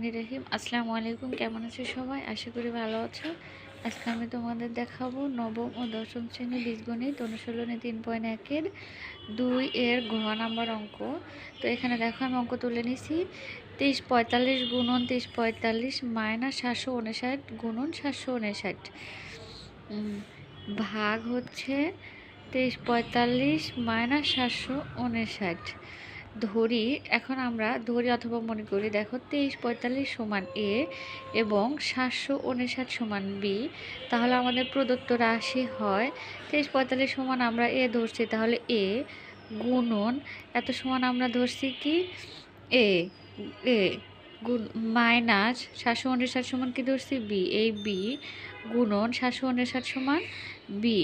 রহিম আসসালামু আলাইকুম। কেমন আছো সবাই? আশা করি ভালো আছো। আজকে আমি তোমাদের দেখাবো নবম ও দশম শ্রেণী বীজগণিত অনুশীলনী 3.1 2 এর ঘ নাম্বার অঙ্ক। তো এখানে দেখো আমি অঙ্ক তুলে নিছি। 2345 গুণন 2345 মাইনাস 759 গুণন 759 ভাগ হচ্ছে 2345 মাইনাস 759। ধরি, এখন আমরা ধরি অথবা মনে করি, দেখো 2345 সমান এ এবং 759 সমান বি। তাহলে আমাদের প্রদত্ত রাশি হয় 2345 সমান আমরা এ ধরছি, তাহলে এ গুণন এত সমান আমরা ধরছি কি এ এ গুণ মাইনাস 759 সমান কি ধরছি বি, এই বি গুণন 759 সমান বি,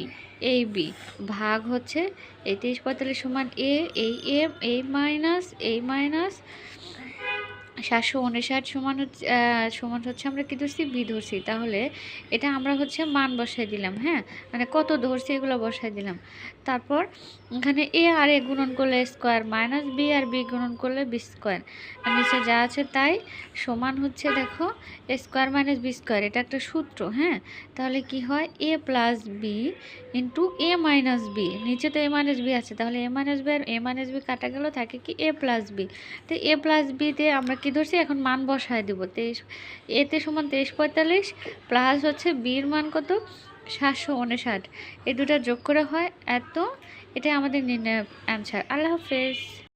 এই বি ভাগ হচ্ছে এই 2345 সমান এ, এই মাইনাস 759 সমান হচ্ছে আমরা কি ধরছি বি ধরছি। তাহলে এটা আমরা হচ্ছে মান বসাই দিলাম, হ্যাঁ, মানে কত ধরছি এগুলো বসাই দিলাম। তারপর এখানে এ আর এ গুণন করলে স্কোয়ার মাইনাস বি আর বি গুণন করলে বি স্কোয়ার, আর নিচে যা আছে তাই সমান হচ্ছে দেখো এ স্কোয়ার মাইনাস বি স্কোয়ার, এটা একটা সূত্র, হ্যাঁ। তাহলে কি হয় এ প্লাস বি ইন্টু এ মাইনাস বি, নিচে তো এ মাইনাস বি আছে, তাহলে এ মাইনাস বি আর এ মাইনাস বি কাটা গেল, থাকে কি এ প্লাস বি। তো এ প্লাস বিতে আমরা কি ধরছি, এখন মান বসায় দেবো। এতে সমান 2345 প্লাস হচ্ছে বির মান কত 759, এই দুটা যোগ করে হয় এত। এটাই আমাদের নির্ণয় অ্যান্সার। আল্লাহ হাফেজ।